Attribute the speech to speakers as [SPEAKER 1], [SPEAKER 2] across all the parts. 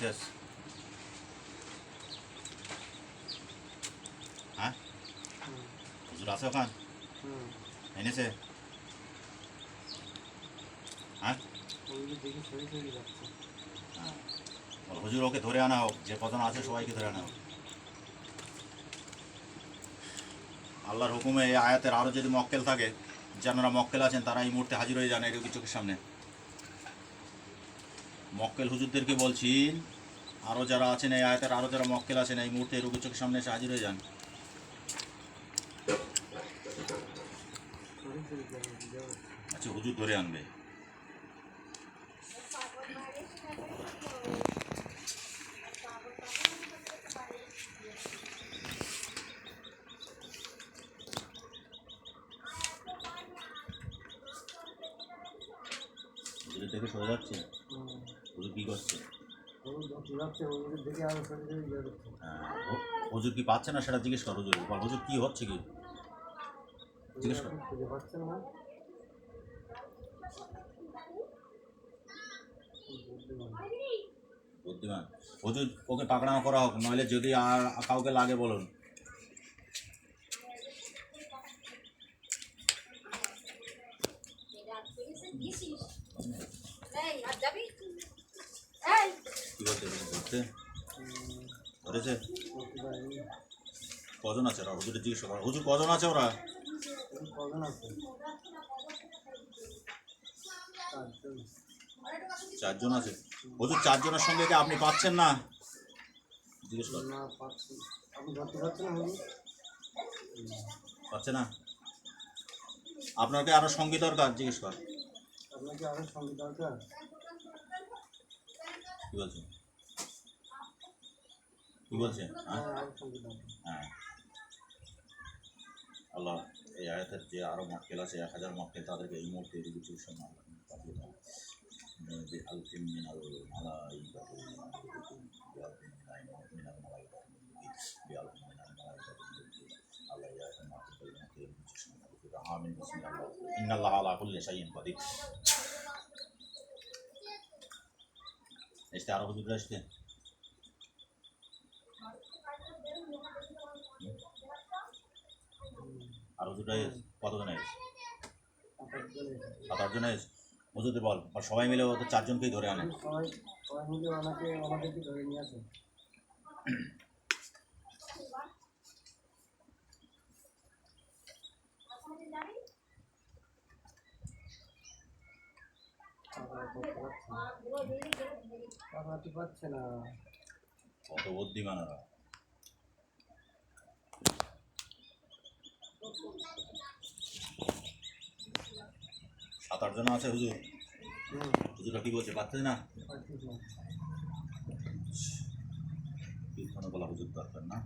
[SPEAKER 1] শেষ। হ্যাঁ, হুজুর আছে ওখান এনেছে? হ্যাঁ, হ্যাঁ, হুজুর ওকে ধরে আনা হোক, যে কজন আছে সবাইকে ধরে আনা হোক। আল্লাহর হুকুমে এই আয়াতের আরও যদি মক্কেল থাকে, যারা মক্কেল আছেন তারা এই মুহূর্তে হাজির হয়ে যান এই রোগীর চোখের সামনে। মক্কেল হুজুরদেরকে বলছি, আরও যারা আছেন এই আয়াতের আরও যারা মক্কেল আছেন এই মুহূর্তে এই রোগীর চোখের সামনে এসে হাজির হয়ে যান। আচ্ছা, হুজুর ধরে আনবে। হুজুরের দেখে সরে যাচ্ছে। হুজুর কী করছে? হ্যাঁ, হুজুর কি পাচ্ছে না সেটা জিজ্ঞেস কর। হুজুর বল, হুজুর কী হচ্ছে, কি জিজ্ঞেস কর। বুদ্ধিমান হুজুর, ওকে পাকড়ানো করা হোক, নইলে যদি আর কাউকে লাগে বলুন। কি বলতে ধরতে ধরেছে? কজন আছে ওরা? হুজুরের জিজ্ঞেস করা। হুজুর কজন আছে ওরা? চারজন আছে। হুজুর চারজনের সঙ্গে কি আপনি পাচ্ছেন না? জিজ্ঞেস কর। পাচ্ছে না? আপনাকে আরো সঙ্গী দরকার? জিজ্ঞেস কর। কি বলছে? কি বলছে? হ্যাঁ, আল্লাহ এই আয়াতের যে আরো মক্কেল আছে 1000 মক্কেল, তাদেরকে এই মুহূর্তে এই চিকিৎসা পাঠিয়ে দাও। আরো হুজুর আসছে। আর হুজুরটা কতজন এসেছে? 7-8 জন এসেছে। হুজুরদের বল সবাই মিলে ওদের 4 জনকেই ধরে আনে।
[SPEAKER 2] সবাই মিলে আমাদেরকে ধরে নিয়ে আসে। পাচ্ছে না।
[SPEAKER 1] কত বুদ্ধিমান ওরা। 7-8 জন আছে হুজুর। হুজুরটা কি বলছে? পাচ্ছে না? কীর্তনে বলা হুজুর দরকার না?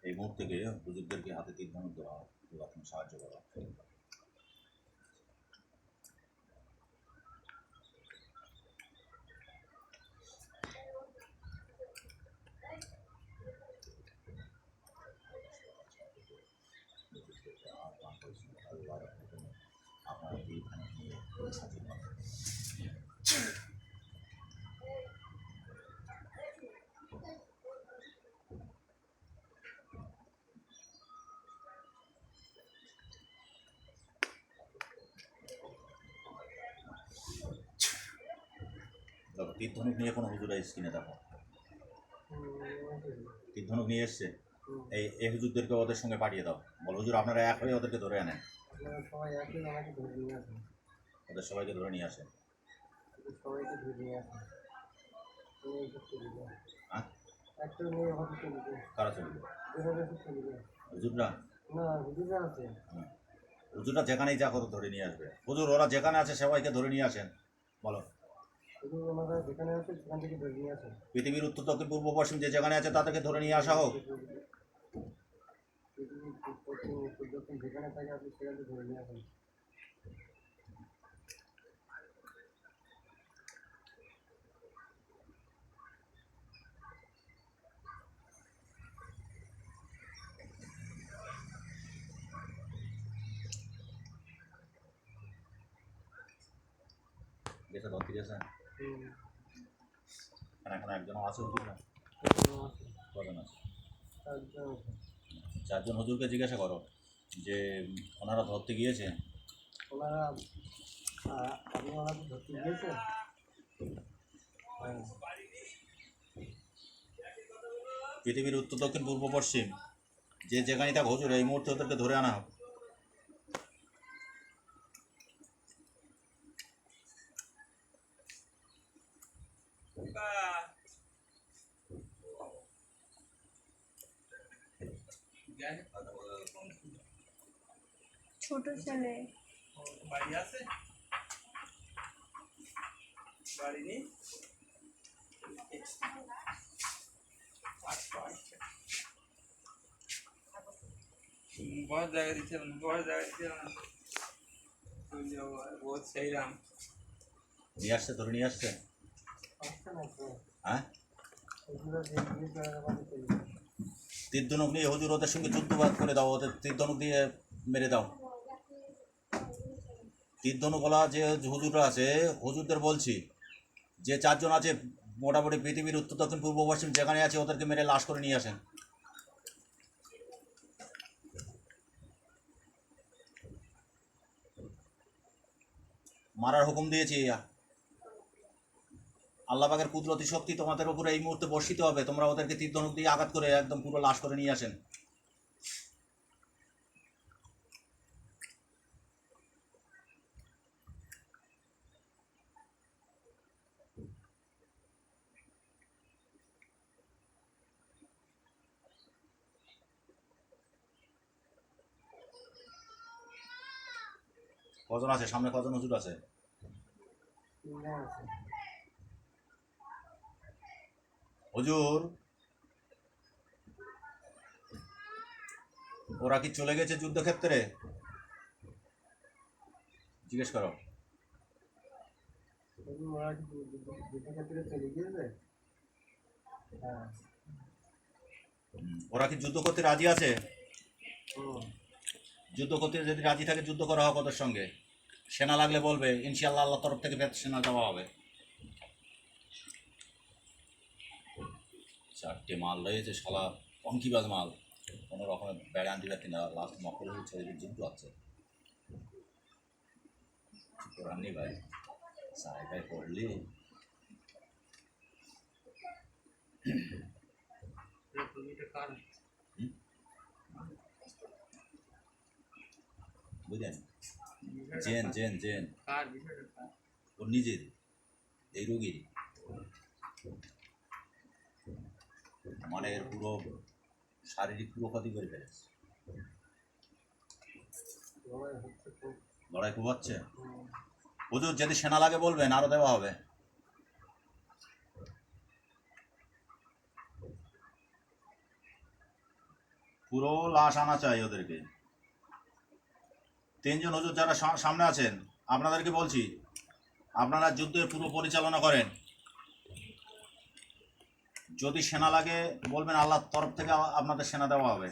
[SPEAKER 1] এই মুহূর্তে গিয়ে হুজুরদেরকে হাতে তীর ধনুক দেওয়া, সাহায্য করা। আপনারা তীর ধনুক নিয়ে হাজির হন। তীর ধনুক নিয়ে কোনো হুজুর স্ক্রিনে দেখো। তীর ধনুক নিয়ে এসছে। এই হুজুরদেরকে ওদের সঙ্গে পাঠিয়ে দাও। বল হুজুর আপনারা এক হয়ে ওদেরকে ধরে আনেন। ওদের সবাইকে ধরে নিয়ে আসেন। কারা চলবে? হুজুররা? হুজুররা যেখানেই যা করো ধরে নিয়ে আসবে। হুজুর ওরা যেখানে আছে সবাইকে ধরে নিয়ে আসেন। বলো পৃথিবীর উত্তর দক্ষিণ পূর্ব পশ্চিম যে যেখানে আছে তাদেরকে ধরে নিয়ে আসা হোক।
[SPEAKER 2] যেখানে থাকে আপনি সেখানে ধরে নিয়ে আসেন।
[SPEAKER 1] গেছে ধরতে গেছে এখন একজনও আছে হুজুর না কজন আছে? চারজন হুজুরকে জিজ্ঞাসা করো যে ওনারা ধরতে গিয়েছে।
[SPEAKER 2] ওনারা আপনি ওনাকে ধরতে গিয়েছেন? হ্যাঁ।
[SPEAKER 1] পৃথিবীর উত্তর দক্ষিণ পূর্ব পশ্চিম যে যেখানেই থাক হুজুর এই মুহূর্তে ওদেরকে ধরে আনা হোক।
[SPEAKER 3] ছোট ছেলে
[SPEAKER 4] বাড়ি আছে বাড়ি নেই बहुत জায়গা দিচ্ছে না बहुत জায়গা দিচ্ছে না बहुत सही राम
[SPEAKER 1] নিয়ে আসছে ধরে নিয়ে আসছে।
[SPEAKER 2] আসছে না তো?
[SPEAKER 1] হ্যাঁ
[SPEAKER 2] ওগুলো যে গিয়েছে আমাদের চলে গেছে।
[SPEAKER 1] তীর ধনুক নিয়ে হুজুর ওদের সঙ্গে যুদ্ধবাদ করে দাও, ওদের তীর ধনুক দিয়ে মেরে দাও। তীর ধনুক বলা যে হুজুররা আছে হুজুরদের বলছি যে চারজন আছে মোটামুটি পৃথিবীর উত্তর দক্ষিণ পূর্ব পশ্চিম যেখানে আছে ওদেরকে মেরে লাশ করে নিয়ে আসেন। মারার হুকুম দিয়েছি। আল্লাহ পাকের কুদরতি শক্তি তোমাদের উপরে এই মুহূর্তে বর্ষিত হবে, তোমরা ওদেরকে তীর ধনুক দিয়ে আঘাত করে একদম পুরো লাশ করে নিয়ে আসেন। কজন আছে সামনে, কজন হুজুর আছে?
[SPEAKER 2] তিনজন আছে।
[SPEAKER 1] হুজুর ওরা কি চলে গেছে যুদ্ধক্ষেত্রে? জিজ্ঞেস করো।
[SPEAKER 2] ওরা কি যুদ্ধক্ষেত্রে চলে গিয়েছে? হ্যাঁ।
[SPEAKER 1] ওরা কি যুদ্ধ করতে রাজি আছে?
[SPEAKER 2] হুম।
[SPEAKER 1] যুদ্ধ করতে যদি রাজি থাকে যুদ্ধ করা হোক ওদের সঙ্গে। সেনা লাগলে বলবে, ইনশাআল্লাহ আল্লাহর তরফ থেকে সেনা দেওয়া হবে। চারটে মাল রয়েছে শালা পঙ্কিবাজ মাল, কোনো রকমের ব্যাড অ্যান্টিবায়োটিক না, লাস্ট মকল হচ্ছে যুদ্ধ আছে। করাননি ভাই জায়গায় পড়লি বুঝলেন? জেন জেন জেন ওর নিজের এই রোগীর মানে এর পুরো শারীরিক পুরো ক্ষতি করে ফেলেছে। লড়াই খুব হচ্ছে। হুজুর যদি সেনা লাগে বলবেন, আরো দেওয়া হবে। পুরো লাশ আনা চাই ওদেরকে। তিনজন হুজুর যারা সামনে আছেন আপনাদেরকে বলছি, আপনারা যুদ্ধের পুরো পরিচালনা করেন। যদি সেনা লাগে বলবেন, আল্লাহর তরফ থেকে আপনাদের সেনা দেওয়া হবে।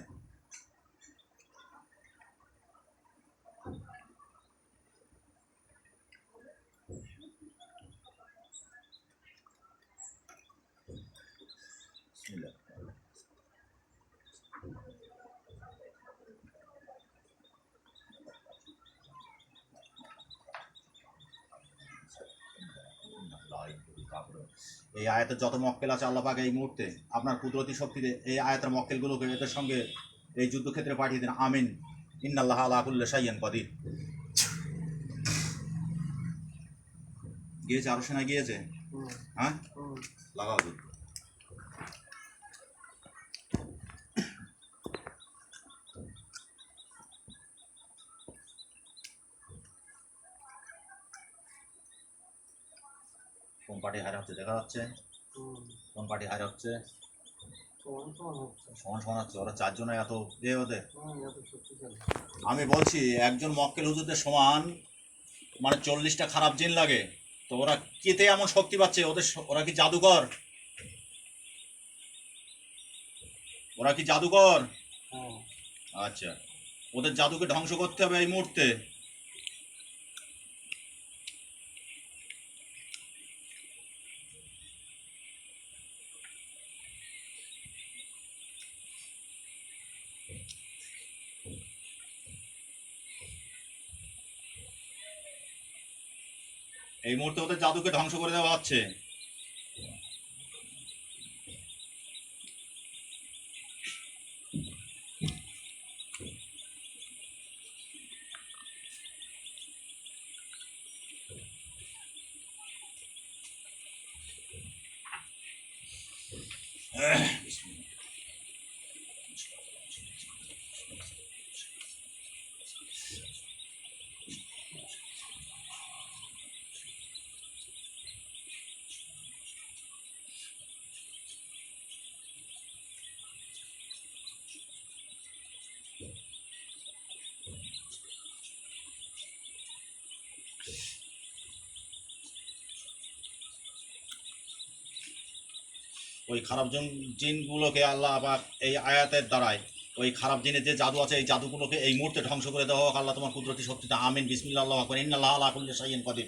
[SPEAKER 1] এই আয়াতের যত মক্কেল আছে আল্লাহ পাক এই মুহূর্তে আপনার কুদরতি শক্তিতে এই আয়াতের মক্কেলগুলোকে এদের সঙ্গে এই যুদ্ধক্ষেত্রে পাঠিয়ে দিন। আমিন। ইন্নাল্লাহ আলা কুল্লি শাইইন কাদির। গিয়েছে আরো সেনা গিয়েছে। হ্যাঁ লাগাও যুদ্ধ। কোন পার্টি হারা হচ্ছে দেখা যাচ্ছে? কোন পার্টি হারা হচ্ছে? সমান সমান হচ্ছে। ওরা চারজনে এত ওদের। আমি বলছি একজন মক্কেল হুজুরদের সমান মানে 40টা খারাপ জিন লাগে, তো ওরা কেতে এমন শক্তি পাচ্ছে? ওরা কি জাদুকর? ওরা কি জাদুকর? আচ্ছা, ওদের জাদুকে ধ্বংস করতে হবে এই মুহূর্তে। এই মুহূর্তে ওদের জাদুকে ধ্বংস করে দেওয়া হচ্ছে। ওই খারাপ জিনগুলোকে আল্লাহ আবার এই আয়াতের দ্বারায় ওই খারাপ জিনের যে জাদু আছে এই জাদুগুলোকে এই মুহূর্তে ধ্বংস করে দেওয়া হোক আল্লাহ তোমার কুদরতি শক্তিতে। আমিন। বিসমিল্লাহ আল্লাহু আকবার। ইন্নাল্লাহা আলা কুল্লি শাইইন কাদির।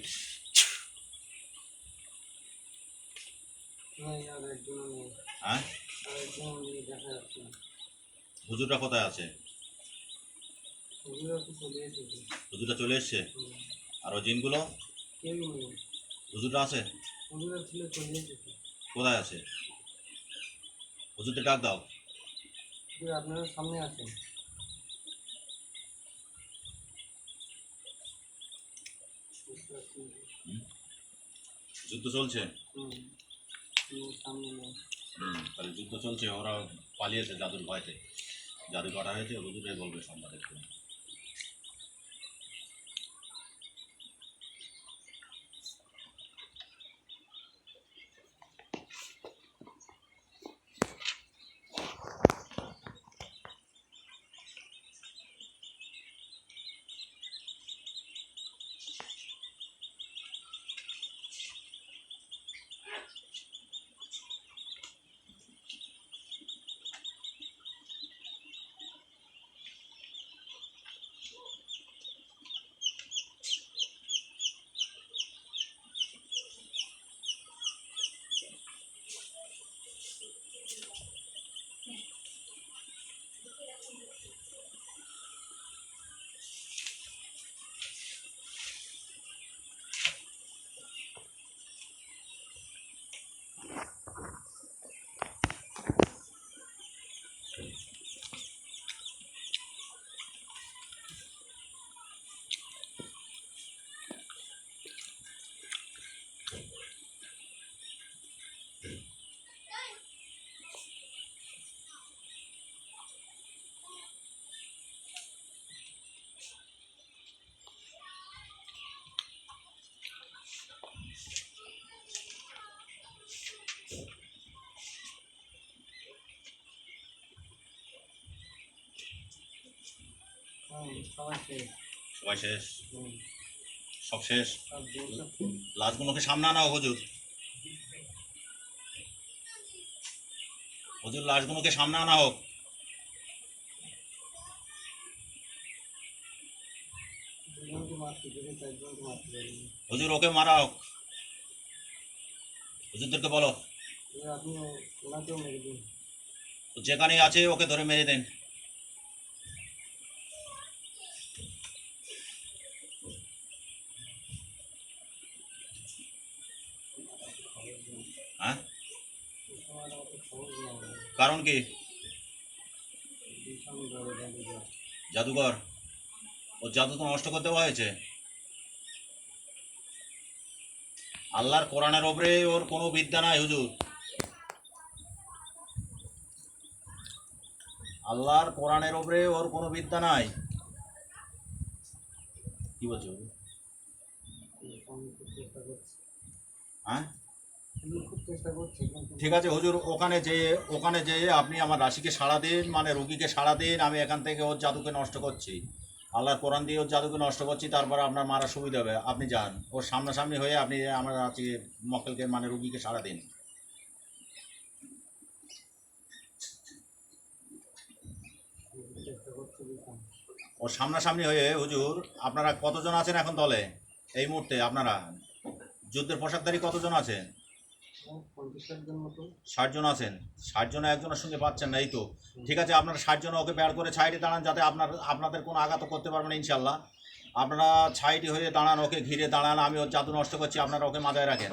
[SPEAKER 2] না, আর একজন নেই।
[SPEAKER 1] হ্যাঁ,
[SPEAKER 2] আর একজন নেই, দেখা যাচ্ছে না।
[SPEAKER 1] হুজুররা কোথায় আছে?
[SPEAKER 2] ওগুলো তো চলে এসেছে।
[SPEAKER 1] হুজুররা চলে এসছে।
[SPEAKER 2] হুম।
[SPEAKER 1] আর ওই জিনগুলো
[SPEAKER 2] কেউই নেই।
[SPEAKER 1] হুজুররা আছে?
[SPEAKER 2] ওগুলো ছিল চলে এসেছে।
[SPEAKER 1] কোথায় আছে? হুজুরদের ডাক দাও।
[SPEAKER 2] যে আপনারা সামনে আছেন। বুঝতে পারছি।
[SPEAKER 1] যুদ্ধ চলছে।
[SPEAKER 2] হুম। সামনে নেই।
[SPEAKER 1] তাহলে যুদ্ধ চলছে, ওরা পালিয়েছে জাদুর ভয়তে। জাদু করা হয়েছে, হুজুরাই বলবে সংবাদ একটু।
[SPEAKER 2] সবাই শেষ।
[SPEAKER 1] সবাই শেষ?
[SPEAKER 2] হুম।
[SPEAKER 1] সব শেষ?
[SPEAKER 2] সব শেষ।
[SPEAKER 1] লাশগুলোকে সামনে আনাও হুজুর। হুজুর লাশগুলোকে সামনে আনা হোক।
[SPEAKER 2] দুজনকে মারতে পেরে চারজনকে মারতে পারিনি।
[SPEAKER 1] হুজুর ওকে মারা হোক। হুজুরদেরকে বলো
[SPEAKER 2] এবার আপনি ওনাকেও মেরে দিন।
[SPEAKER 1] যেখানেই আছে ওকে ধরে মেরে দেন। হ্যাঁ,
[SPEAKER 2] এই সময়টা অত সহজ নয়।
[SPEAKER 1] কারণ কি?
[SPEAKER 2] ভীষণ বড় জাদুঘর।
[SPEAKER 1] জাদুঘর? ওর জাদু তো নষ্ট করে দেওয়া হয়েছে। আল্লাহর কোরআনের ওপরে ওর কোনো বিদ্যা নাই হুজুর। আল্লাহর কোরআনের ওপরে ওর কোনো বিদ্যা নাই। কি বলছো?
[SPEAKER 2] আমি খুব চেষ্টা করছি।
[SPEAKER 1] হ্যাঁ,
[SPEAKER 2] আমি খুব চেষ্টা করছি কিন্তু
[SPEAKER 1] ঠিক আছে হুজুর, ওখানে যেয়ে আপনি আমার রাশিকে সাড়া দিন, মানে রুগীকে সাড়া দিন। আমি এখান থেকে ওর জাদুকে নষ্ট করছি, আল্লাহর কোরআন দিয়ে ওর জাদুকে নষ্ট করছি, তারপর আপনার মারা সুবিধা হবে। আপনি যান, ওর সামনাসামনি হয়ে আপনি আমার রাশি মক্কেলকে মানে রুগীকে সাড়া দিন।
[SPEAKER 2] চেষ্টা করছি ভীষণ।
[SPEAKER 1] ওর সামনাসামনি হয়ে হুজুর। আপনারা কতজন আছেন এখন দলে এই মুহূর্তে? আপনারা যুদ্ধের পোশাকধারী কতজন আছেন?
[SPEAKER 2] 50 জন মতো।
[SPEAKER 1] 60 জন আছেন। 60 জন একজনের সঙ্গে পাচ্ছেন না, এই তো। ঠিক আছে, আপনারা 60 জন ওকে বের করে সাইডে দাঁড়ান, যাতে আপনাদের কোনো আঘাত করতে পারবেন না ইনশাল্লাহ। আপনারা ছাইটি হয়ে দাঁড়ান, ওকে ঘিরে দাঁড়ান, আমি ওর জাদু নষ্ট করছি, আপনারা ওকে মাথায় রাখেন।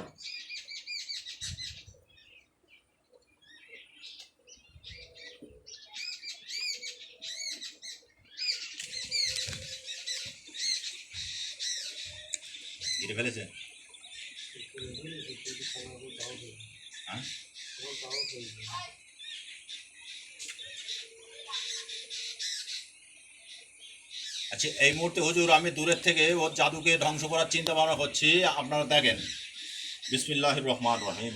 [SPEAKER 1] ঘিরে ফেলেছে? হ্যাঁ, আচ্ছা এই মুহূর্তে হুজুর আমি দূরের থেকে ওর জাদুকে ধ্বংস করার চিন্তা ভাবনা করছি, আপনারা দেখেন। বিসমিল্লাহির রহমানির রহিম।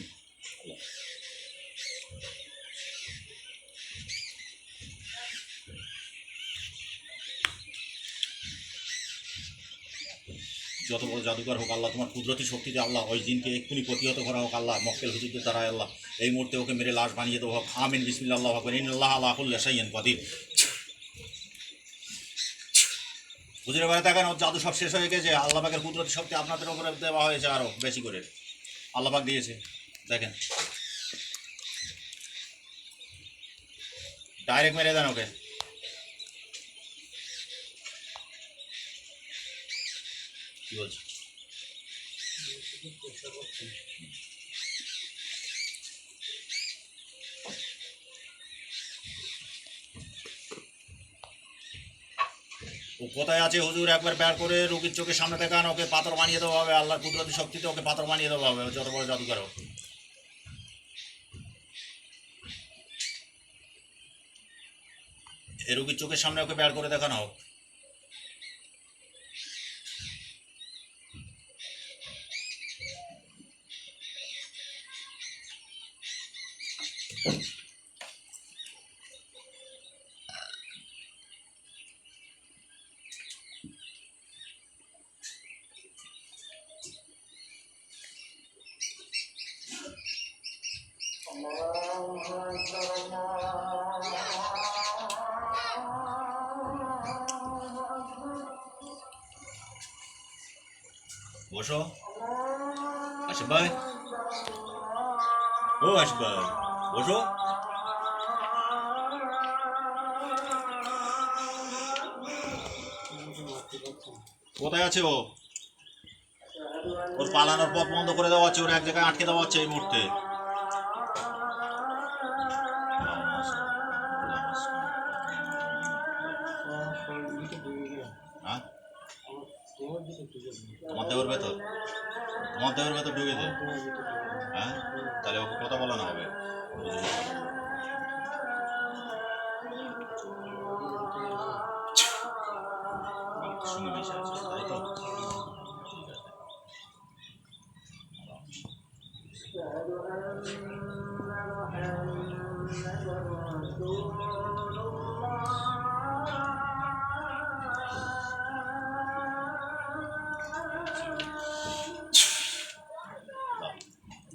[SPEAKER 1] যত বড় জাদুকর হোক আল্লাহ, তোমার কুদরতি শক্তিতে আল্লাহ ওই জিনকে এক্ষুনি প্রতিহত করা হোক আল্লাহ, মক্কেল হুজুরদের দ্বারা আল্লাহ এই মুহূর্তে ওকে মেরে লাশ বানিয়ে দেবো হোক। আমিন বিসমিল্লাহ আল্লাহু আকবার। ইন্নাল্লাহা আলা কুল্লি শাইইন কাদির। হুজুরের বারে দেখেন ওর জাদু সব শেষ হয়ে গেছে। আল্লাহ পাকের কুদরতি শক্তি আপনাদের উপরে দেওয়া হয়েছে আরও বেশি করে, আল্লাহ পাক দিয়েছে। দেখেন ডাইরেক্ট মেরে দেন ওকে। কি বলছে? ও কোথায় আছে হুজুর একবার বের করে রুগীর চোখের সামনে দেখান, ওকে পাথর বানিয়ে দেওয়া হবে। আল্লাহর কুদরতি শক্তিতে ওকে পাথর বানিয়ে দেওয়া হবে, যত বড় জাদুকর হোক। এই রুগীর চোখের সামনে ওকে বের করে দেখানো হোক। বসো আশিফ ভাই, ও আশিফ ভাই বসো। কোথায় আছে ও? ওর পালানোর পথ বন্ধ করে দেওয়া হচ্ছে, ওর এক জায়গায় আটকে দেওয়া হচ্ছে এই মুহূর্তে। হ্যাঁ, তোমার দেওয়ার ভেতর, তোমার দেওয়ার ভেতর ঢুকেছে। হ্যাঁ, তাহলে ওকে কথা বলানো হবে। সঙ্গে মিশে আছে তাই তো?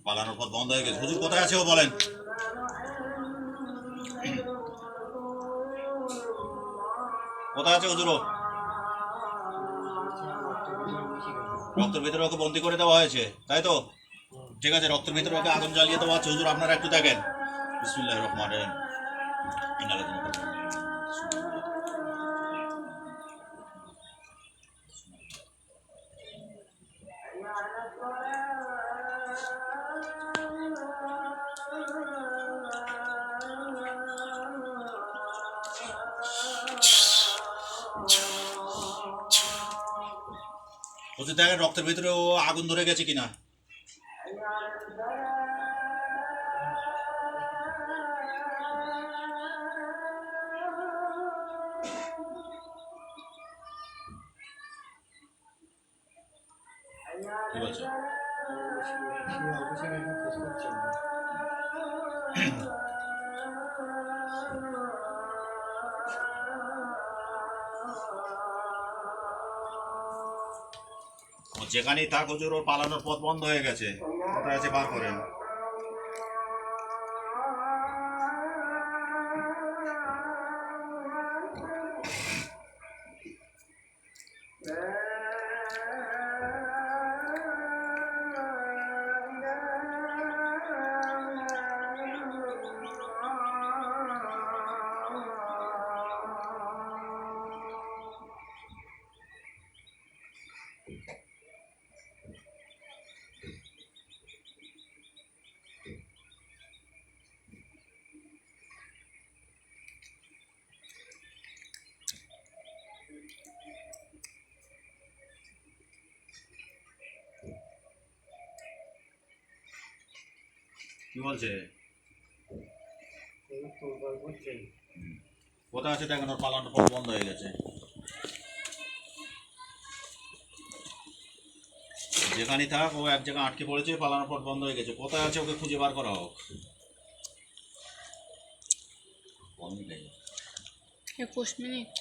[SPEAKER 1] পালানোর পথ বন্ধ হয়ে গেছে। হুজুর কোথায় আছে ও বলেন? কোথায় আছে হুজুর ও? রক্তের ভিতরে ওকে বন্দি করে দেওয়া হয়েছে তাই তো? ঠিক আছে, রক্তের ভিতরে ওকে আগুন জ্বালিয়ে দেওয়া হচ্ছে। হুজুর আপনারা একটু দেখেন। বিসমিল্লাহির রহমানির রহিম। হুজুর দেখেন রক্তের ভিতরে ও আগুন ধরে গেছে কিনা। কি বলছো? ও যেখানেই থাক হুজুর ওর পালানোর পথ বন্ধ হয়ে গেছে। কোথায় আছে বার করেন। কি বলছে?
[SPEAKER 2] এই তোলবার করছে।
[SPEAKER 1] কোথায় আছে দেখেন, ওর পালানোর পথ বন্ধ হয়ে গেছে। যেখানেই থাক ও এক জায়গায় আটকে পড়েছে, পালানোর পথ বন্ধ হয়ে গেছে। কোথায় আছে ওকে খুঁজে বার করা হোক।
[SPEAKER 3] 21 মিনিট।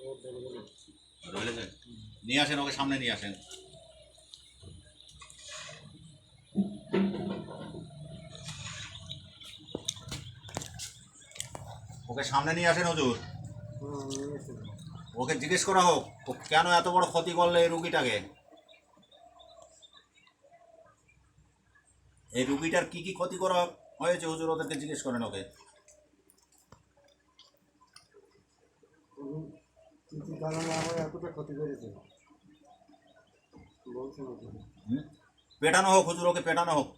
[SPEAKER 2] ও ধরে গেল।
[SPEAKER 1] বুঝলেন? নিয়ে আসেন ওকে, সামনে নিয়ে আসেন। ওকে সামনে নিয়ে আসেন হুজুর।
[SPEAKER 2] নিয়ে এসে।
[SPEAKER 1] ওকে জিজ্ঞেস করা হোক ও কেন এত বড় ক্ষতি করলো এই রুগীটাকে। এই রুগীটার কি কি ক্ষতি করা হয়েছে হুজুর, ওদেরকে জিজ্ঞেস করেন ওকে।
[SPEAKER 2] কি কি কারণে আমার এতটা ক্ষতি করেছে বলছেন ওকে।
[SPEAKER 1] পেটানো হোক হুজুর, ওকে পেটানো হোক।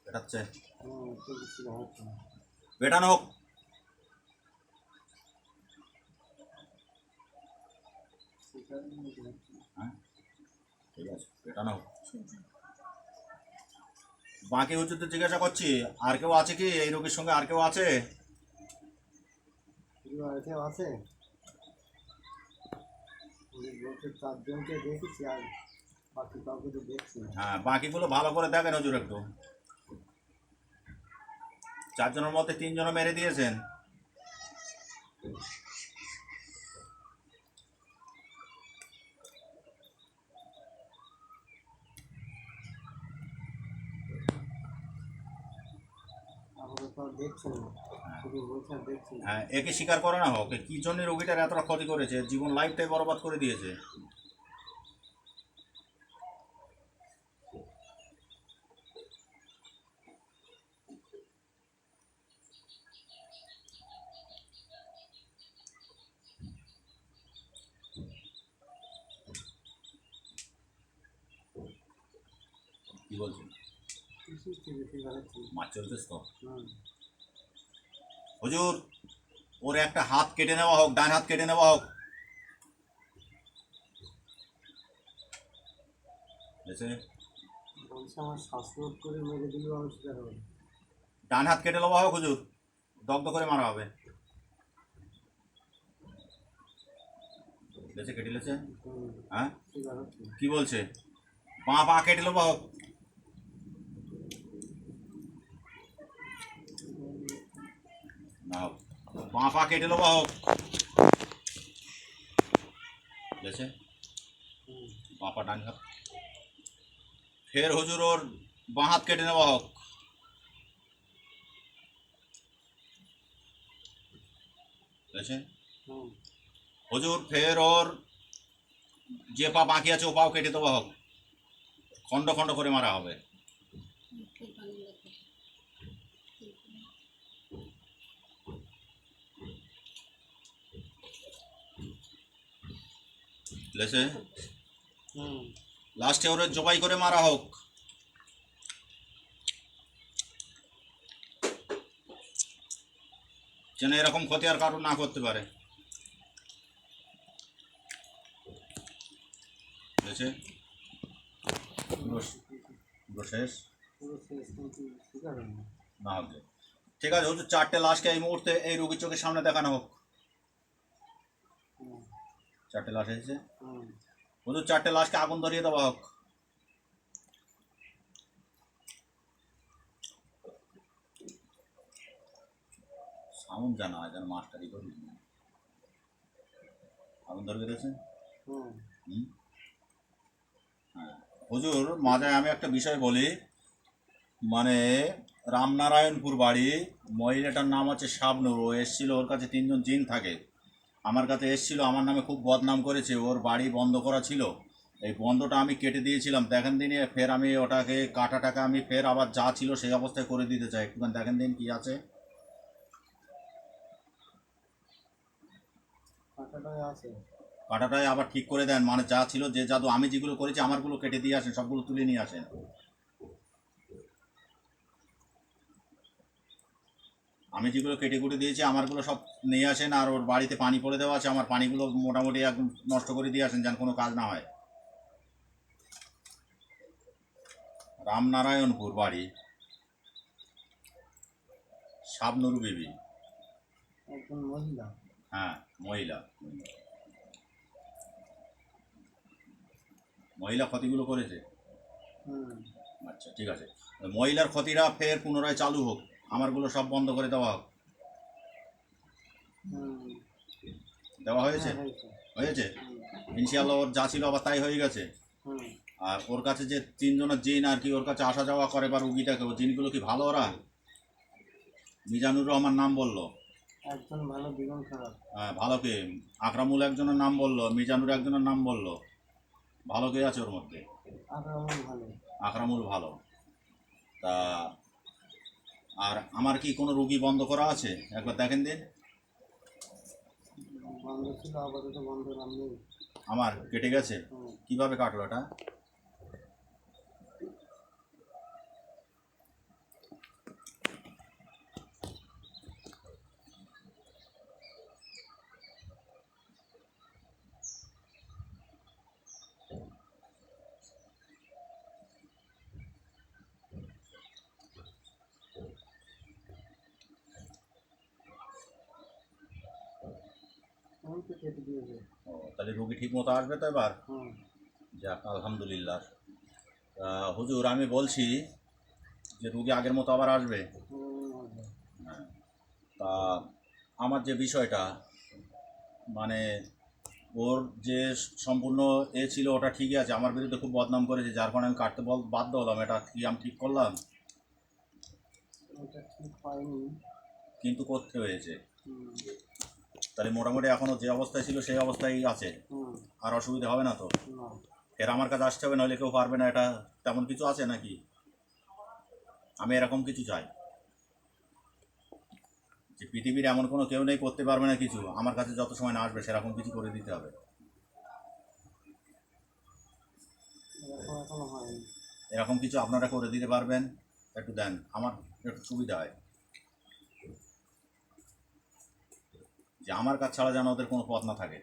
[SPEAKER 1] পেটাচ্ছে,
[SPEAKER 2] তো কিছু হচ্ছে না।
[SPEAKER 1] পেটানো হোক। হ্যাঁ ঠিক আছে, পেটানো হোক। বাকি হুজুরদের জিজ্ঞাসা করছি, আর কেউ আছে কি এই রোগীর সঙ্গে? আর কেউ আছে?
[SPEAKER 2] শুধু আর কেউ আছে? উনি বলছে 4 জনকে দেখেছি, আর বাকি কাউকে তো দেখছি না।
[SPEAKER 1] হ্যাঁ বাকিগুলো ভালো করে দেখেন হুজুর একটু। 4 জনের মধ্যে 3 জন মেরে দিয়েছেন।
[SPEAKER 2] আমাকে তো আর দেখছেন না, শুধু বলছে আর দেখছি না।
[SPEAKER 1] হ্যাঁ একে স্বীকার করে না হোক কি জন্য রোগীটার এতটা ক্ষতি করেছে, জীবন লাইফটাই বরবাদ করে দিয়েছে। কি বলছেন?
[SPEAKER 2] কিছু থেকে ঠিক আছে।
[SPEAKER 1] মাছ চলতেছ তো
[SPEAKER 2] হুম।
[SPEAKER 1] হুজুর, ওর একটা হাত কেটে নেওয়া হোক, ডান হাত কেটে নেওয়া হোক। বুঝেছে?
[SPEAKER 2] বলছে আমার শ্বাসরোধ করে মেরে দিলেও আমি স্বীকার হবো।
[SPEAKER 1] ডান হাত কেটে নেওয়া হোক হুজুর, দগ্ধ করে মারা হবে। লেছে কেটে লেছে। হ্যাঁ
[SPEAKER 2] স্বীকার হচ্ছে না।
[SPEAKER 1] কি বলছে? বাঁ পা কেটে নেওয়া হোক। না হোক, বাঁ পা কেটে নেওয়া হোক। লেছে বাঁ পা ডান হাত। ফের হুজুর ওর বাঁ হাত কেটে নেওয়া হোক। লেছে
[SPEAKER 2] হুম।
[SPEAKER 1] হুজুর ফের ওর যে পা বাকি আছে ও পাও কেটে দেওয়া হোক, খণ্ড খণ্ড করে মারা হবে। লেছে
[SPEAKER 2] হুম।
[SPEAKER 1] লাস্টে ওর জবাই করে মারা হোক। যেন এরকম ক্ষতি আর কারণ না করতে পারে। লেছে পুরো পুরো শেষ
[SPEAKER 2] পুরো শেষ, কিন্তু স্বীকার হয় না।
[SPEAKER 1] না হবে। ঠিক আছে হুজুর, 4টে লাশকে এই মুহূর্তে এই রোগীর চোখের সামনে দেখানো হোক।
[SPEAKER 2] হুম।
[SPEAKER 1] 4টে লাশ এসেছে
[SPEAKER 2] হুম।
[SPEAKER 1] হুজুর, 4টে লাশকে আগুন ধরিয়ে দেওয়া হোক। সাউন্ড জানা হয় যেন মাস্টারি করি। আগুন ধরিয়ে দিয়েছে।
[SPEAKER 2] হুম।
[SPEAKER 1] হ্যাঁ হুজুর, মাঝে আমি একটা বিষয় বলি, মানে রামনারায়ণপুর বাড়ি। মহিলাটার নাম হচ্ছে শাবনূর। ও এসছিল, ওর কাছে 3জন জিন থাকে। আমার কাছে এসছিল, আমার নামে খুব বদনাম করেছে। ওর বাড়ি বন্ধ করা ছিল, এই বন্ধটা আমি কেটে দিয়েছিলাম। দেখেন দিনে ফের আমি ওটাকে কাটা টাকা আমি ফের আবার যা ছিল সেই অবস্থায় করে দিতে চাই। একটুখানি দেখেন দিন কি আছে।
[SPEAKER 2] কাঁটাটায় আছে।
[SPEAKER 1] কাটাটায় আবার ঠিক করে দেন, মানে যা ছিল যে জাদু আমি যেগুলো করেছি আমারগুলো কেটে দিয়ে আসেন, সবগুলো তুলে নিয়ে আসেন। আমি যেগুলো কেটে কুটে দিয়েছি আমারগুলো সব নিয়ে আসেন। আর ওর বাড়িতে পানি পড়ে দেওয়া আছে, আমার পানিগুলো মোটামুটি একদম নষ্ট করে দিয়ে আসেন, যেন কোনো কাজ না হয়। রামনারায়ণপুর বাড়ি, শাবনুর বিবি।
[SPEAKER 2] একজন মহিলা।
[SPEAKER 1] হ্যাঁ, মহিলা। মহিলা ক্ষতিগুলো করেছে।
[SPEAKER 2] হুম।
[SPEAKER 1] আচ্ছা ঠিক আছে, মহিলার ক্ষতিটা ফের পুনরায় চালু হোক, আমারগুলো সব বন্ধ করে দেওয়া হোক।
[SPEAKER 2] হুম।
[SPEAKER 1] দেওয়া হয়েছে?
[SPEAKER 2] হ্যাঁ, হয়েছে।
[SPEAKER 1] হয়েছে
[SPEAKER 2] হুম।
[SPEAKER 1] ইনশাআল্লাহ। ওর যা ছিল আবার তাই হয়ে গেছে।
[SPEAKER 2] হুম।
[SPEAKER 1] আর ওর কাছে যে 3জনের জিন আর কি ওর কাছে আসা যাওয়া করে বা রুগীটাকে, ও জিনগুলো কি ভালো ওরা? মিজানুর রহমান নাম বললো।
[SPEAKER 2] একজন ভালো, দুজন খারাপ।
[SPEAKER 1] হ্যাঁ, ভালো কে? আকরামুল একজনের নাম বললো, মিজানুর একজনের নাম বললো। ভালো কে আছে ওর মধ্যে?
[SPEAKER 2] আকরামুল ভালো।
[SPEAKER 1] আকরামুল ভালো। তা আর আমার কি কোনো রুগী বন্ধ করা আছে? একবার দেখেন দিন।
[SPEAKER 2] বন্ধ ছিল, আপাতত বন্ধ নাম নেই।
[SPEAKER 1] আমার কেটে গেছে।
[SPEAKER 2] হুম।
[SPEAKER 1] কিভাবে কাটলো এটা?
[SPEAKER 2] আমি তো কেটে দিয়েছে।
[SPEAKER 1] ও, তাহলে রুগী ঠিক মতো আসবে তো এবার?
[SPEAKER 2] হুম।
[SPEAKER 1] যাক আলহামদুলিল্লাহ। তা হুজুর আমি বলছি যে রুগী আগের মতো আবার আসবে।
[SPEAKER 2] হবে।
[SPEAKER 1] হ্যাঁ। তা আমার যে বিষয়টা, মানে ওর যে সম্পূর্ণ ছিল ওটা ঠিকই আছে, আমার বিরুদ্ধে খুব বদনাম করেছে, যার কারণে আমি কাটতে বাধ্য হলাম। এটা কি আমি ঠিক করলাম?
[SPEAKER 2] এটা ঠিক হয়নি।
[SPEAKER 1] কিন্তু করতে হয়েছে।
[SPEAKER 2] হুম।
[SPEAKER 1] তাহলে মোটামুটি এখনও যে অবস্থায় ছিল সেই অবস্থায় আছে।
[SPEAKER 2] হুম।
[SPEAKER 1] আর অসুবিধা হবে না তো?
[SPEAKER 2] না।
[SPEAKER 1] এর আমার কাছে আসতে হবে, নইলে কেউ পারবে না। এটা তেমন কিছু আছে নাকি? আমি এরকম কিছু চাই যে পৃথিবীর এমন কোনো কেউ নেই করতে পারবে না কিছু, আমার কাছে যত সময় না আসবে সেরকম কিছু করে দিতে হবে।
[SPEAKER 2] এখনো হয়নি।
[SPEAKER 1] এরকম কিছু আপনারা করে দিতে পারবেন? একটু দেন, আমার একটু সুবিধা হয়, যে আমার কাজ ছাড়া যেন ওদের কোনো পথ না থাকে।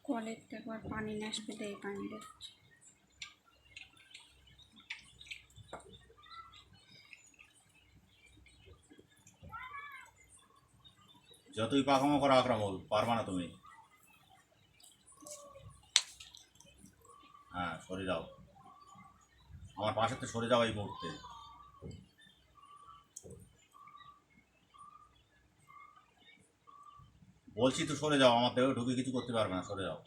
[SPEAKER 3] কলের থেকে একবার পানি নিয়ে আসবে, দেয় পানি দিচ্ছে।
[SPEAKER 1] যতই পাকামো করো আকরামুল, পারবা না তুমি। হ্যাঁ, সরে যাও, আমার পাশে তো সরে যাও এই মুহূর্তে। বলছি তো সরে যাও, আমার দেহে ঢুকে কিছু করতে পারবে না, সরে যাও।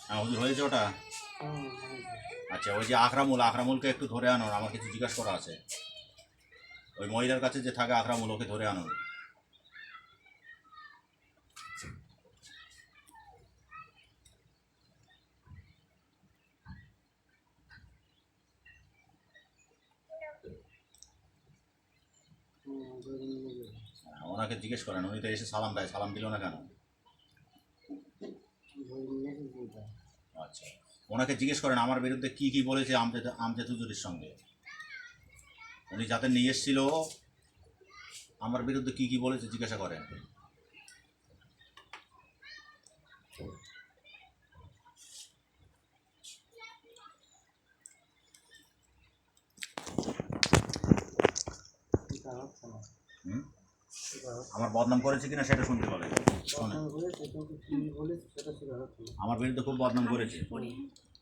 [SPEAKER 1] হ্যাঁ হুজুর, হয়েছে ওটা?
[SPEAKER 2] হুম, হয়েছে।
[SPEAKER 1] আচ্ছা, ওই যে আকরামুল, আকরামুলকে একটু ধরে আনো, আমার কিছু জিজ্ঞাসা করা আছে। ওই মহিলার কাছে যে থাকে আকরামুল, ওকে ধরে আনো।
[SPEAKER 2] ধরে নিয়ে যাবে।
[SPEAKER 1] ওনাকে জিজ্ঞেস করেন, উনি তো এসে সালাম দেয়, সালাম দিল না কেন?
[SPEAKER 2] ধরে নিয়ে যেতে।
[SPEAKER 1] আচ্ছা, ওনাকে জিজ্ঞেস করেন আমার বিরুদ্ধে কি কি বলেছে আমজাদ হুজুরের সঙ্গে। উনি যাতে নিয়ে এসেছিল আমার বিরুদ্ধে কি কি বলেছে জিজ্ঞাসা করেন।
[SPEAKER 2] এটা হচ্ছে না
[SPEAKER 1] হুম?
[SPEAKER 2] এটা হচ্ছে
[SPEAKER 1] আমার বদনাম করেছে কিনা সেটা শুনতে পারে শোনে।
[SPEAKER 2] না বলে সেটা কি বলেছে সেটা সেটা হচ্ছে না
[SPEAKER 1] আমার বিরুদ্ধে খুব বদনাম করেছে,
[SPEAKER 3] পড়ি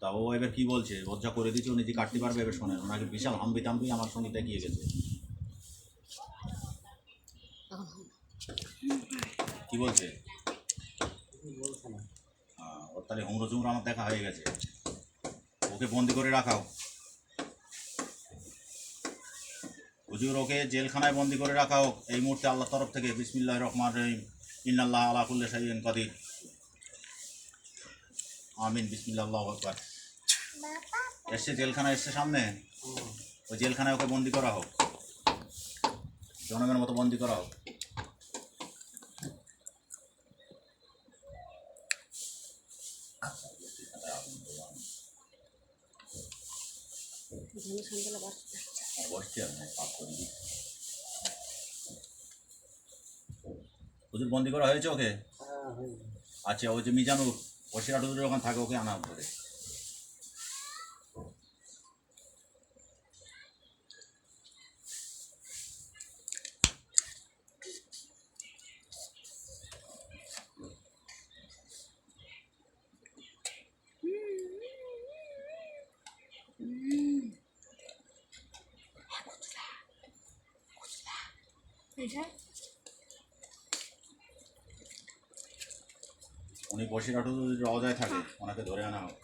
[SPEAKER 1] তা ও এবার কি বলছে, লজ্জা করে দিচ্ছে, ও নিজে কাটতে পারবে, এবার শোনেন। ওনাকে বিশাল হাম্বি টাম্বি আমার সঙ্গে দেখিয়ে গেছে। কি বলছে?
[SPEAKER 2] কিছু বলছে না
[SPEAKER 1] ওর তাহলে হুমড়ো চুমড়ো আমার দেখা হয়ে গেছে। ওকে বন্দি করে রাখাও হুজুর, ওকে জেলখানায় বন্দি করে রাখা হোক এই মুহূর্তে আল্লাহর তরফ থেকে। বিসমিল্লাহির রহমানির রহিম, ইন্নাল্লাহ আলা কুল্লি শাইইন কাদির। আমিন, বিসমিল্লাহ, আল্লাহু আকবার। এসছে জেলখানা, এসছে সামনে, ওই জেলখানায় ওকে বন্দি করা হোক, জনগণের মতো বন্দি করা হোক। বসছি আমি, পাপ করিনি। হুজুর বন্দি করা হয়েছে ওকে?
[SPEAKER 2] হ্যাঁ হয়েছে
[SPEAKER 1] আচ্ছা, ওই যে মিজানুর বসিরহাট হুজুরের ওখানে থাকে, ওকে আনা ধরে।
[SPEAKER 3] এটা
[SPEAKER 1] উনি বসিরহাট হুজুরের রওজায় থাকে, ওনাকে ধরে আনা হোক।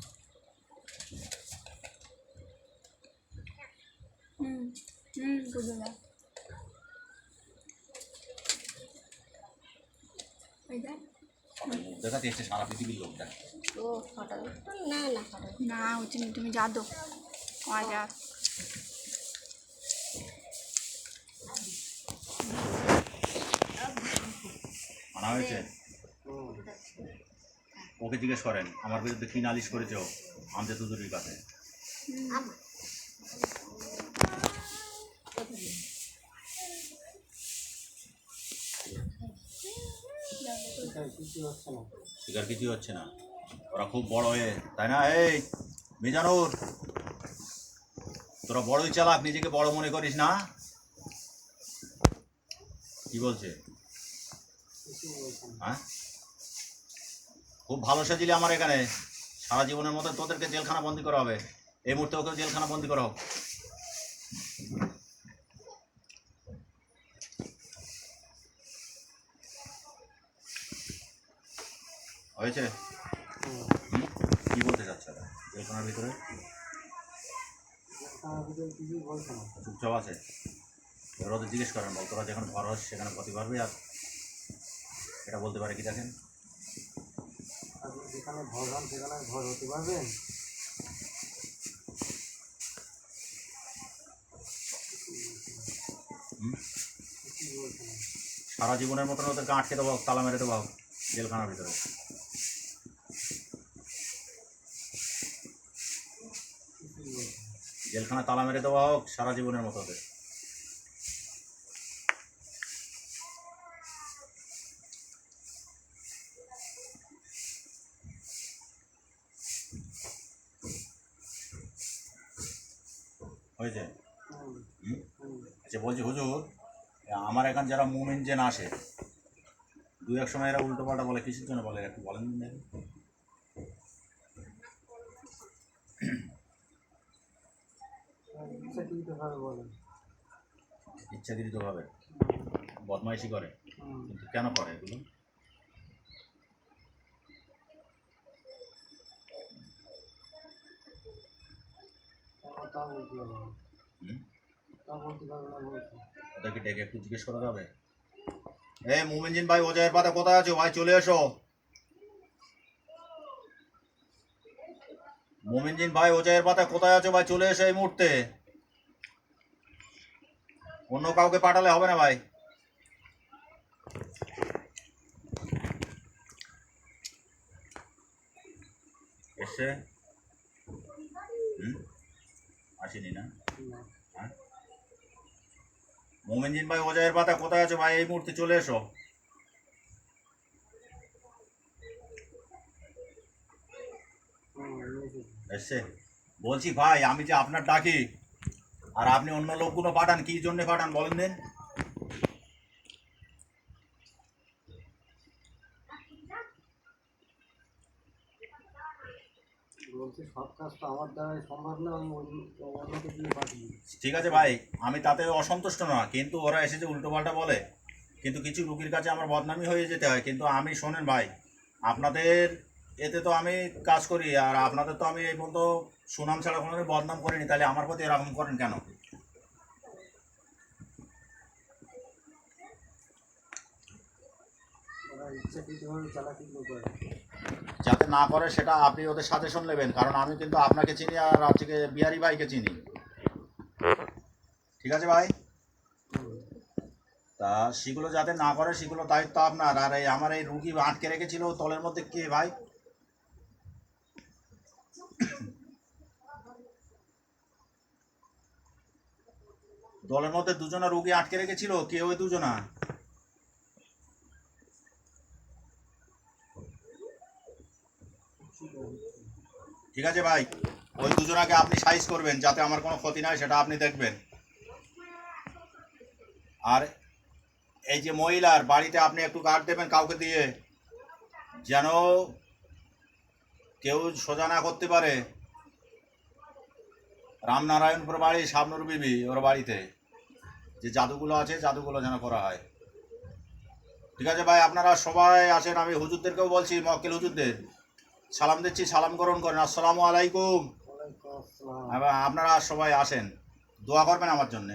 [SPEAKER 3] বুঝলাম। এটা
[SPEAKER 1] মুখ দেখাতে এসছে সারা পৃথিবীর লোক দেখে।
[SPEAKER 5] ও ফটো না না ফটো
[SPEAKER 3] না হচ্ছে তুমি যা দো যা
[SPEAKER 1] আনা হয়েছে। ওকে জিজ্ঞেস করেন আমার বিরুদ্ধে কি নালিশ করেছে ও আমজাদ হুজুরের কাছে।
[SPEAKER 5] আমার
[SPEAKER 2] এটা কিছু হচ্ছে না
[SPEAKER 1] শিকার কিছুই হচ্ছে না, ওরা খুব বড় হয়ে, তাই না? এই মিজানুর, তোরা বড়ই চালাক, নিজেকে বড় মনে করিস না। কি বলছে?
[SPEAKER 2] কিছু বলছে না
[SPEAKER 1] হ্যাঁ, খুব ভালো সাজিলে আমার এখানে, সারা জীবনের মতো তোদেরকে জেলখানা বন্দি করা হবে। এই মুহূর্তে ওকে জেলখানা বন্দি করা হোক। হয়েছে?
[SPEAKER 2] হুম।
[SPEAKER 1] কি বলতে চাচ্ছে ওরা জেলখানার ভিতরে?
[SPEAKER 2] আমার ভিতরে কিছুই বলছে না
[SPEAKER 1] চুপচাপ আছে। এবার ওদের জিজ্ঞেস করেন, বল তোরা যেখানে ঘর হস সেখানে গতি পারবে, আর এটা বলতে পারে কি দেখেন।
[SPEAKER 2] আপনি যেখানে ঘর হন সেখানে ঘর হতে পারবেন
[SPEAKER 1] হুম?
[SPEAKER 2] কিছুই বলছে না
[SPEAKER 1] সারা জীবনের মতন ওদেরকে আটকে দেবো, তালা মেরে দেবো জেলখানার ভিতরে।
[SPEAKER 2] কিছুই বলছে না
[SPEAKER 1] জেলখানায় তালা মেরে দেওয়া হোক সারা জীবনের মতো ওদের। হয়েছে?
[SPEAKER 2] হুম,
[SPEAKER 1] হুম?
[SPEAKER 2] হুম।
[SPEAKER 1] আচ্ছা, বলছি হুজুর, আমার এখানে যারা মুমিন জেন আসে, দু এক সময় এরা উল্টো পাল্টা বলে, কিসের জন্য বলে একটু বলেন দেখি।
[SPEAKER 2] ইচ্ছাকৃতভাবে বলেন
[SPEAKER 1] ইচ্ছাকৃতভাবে বদমাইশি করে,
[SPEAKER 2] হুম।
[SPEAKER 1] কিন্তু কেন করে এগুলো?
[SPEAKER 2] তা বলতে পারবো না
[SPEAKER 1] হুম?
[SPEAKER 2] তা বলতে পারবো না বলছি
[SPEAKER 1] ওদেরকে ডেকে একটু জিজ্ঞেস করা যাবে? এ মুমিনজিন ভাই, ওজয়ের পাতা কোথায় আছো ভাই, চলে এসো। মুমিনজিন ভাই, ওজয়ের পাতা কোথায় আছো ভাই, চলে এসো এই মুহূর্তে। অন্য কাউকে পাঠালে হবে না ভাই। এসছে? হুম? আসেনি না?
[SPEAKER 2] না।
[SPEAKER 1] হ্যাঁ? মোমিনজিন ভাই অজয়ের পাতা কোথায় আছে ভাই? এই মুহূর্তে চলে এসো। এসছে? বলছি ভাই, আমি যে আপনার ডাকি আর আপনি অন্য লোকগুলো পাঠান, কি জন্য পাঠান বলেন দিন?
[SPEAKER 2] বলছি সব কাজ তো আমার দ্বারাই সম্ভব না, আমি অন্যকে দিয়ে পাঠিয়ে দিই।
[SPEAKER 1] ঠিক আছে ভাই, আমি তাতে অসন্তুষ্ট না, কিন্তু ওরা এসে যে উল্টোপাল্টা বলে, কিন্তু কিছু রুগীর কাছে আমার বদনামি হয়ে যেতে হয়। কিন্তু আমি শোনেন ভাই, আপনাদের এতে তো আমি কাজ করি, আর আপনাদের তো আমি এই পর্যন্ত সুনাম ছাড়া কোনো বদনাম করিনি, তাহলে আমার প্রতি এরকম করেন কেন?
[SPEAKER 2] ওরা ইচ্ছাকৃতভাবে চালাকিগুলো করে।
[SPEAKER 1] যাতে না করে সেটা আপনি ওদের সাজেশন নেবেন, কারণ আমি কিন্তু আপনাকে চিনি আর আজকে বিহারি ভাইকে চিনি। ঠিক আছে ভাই? তা সেগুলো যাতে না করে, সেগুলো দায়িত্ব আপনার। আর এই আমার এই রুগী আটকে রেখেছিল তলের মধ্যে কে ভাই? দলের মধ্যে দুজনা রুগী আটকে রেখেছিল, কে ওই দুজনা? ঠিক আছে ভাই, ওই দুজনাকে আপনি সাইজ করবেন যাতে আমার কোনো ক্ষতি না হয়, সেটা আপনি দেখবেন। আর এই যে মহিলার বাড়িতে আপনি একটু গার্ড দেবেন কাউকে দিয়ে, যেন কেউ সোজা না করতে পারে। রামনারায়ণপুর বাড়ি, শাবনুর বিবি ওর বাড়িতে যে জাদুগুলো আছে, জাদুগুলো যেন করা হয়। ঠিক আছে ভাই, আপনারা সবাই আসেন। আমি হুজুরদেরকেও বলছি, মক্কেল হুজুরদের সালাম দিচ্ছি, সালাম গ্রহণ করেন। আসসালামু আলাইকুম।
[SPEAKER 2] ওয়ালাইকুম আসসালাম।
[SPEAKER 1] আপনারা সবাই আসেন, দোয়া করবেন আমার জন্যে।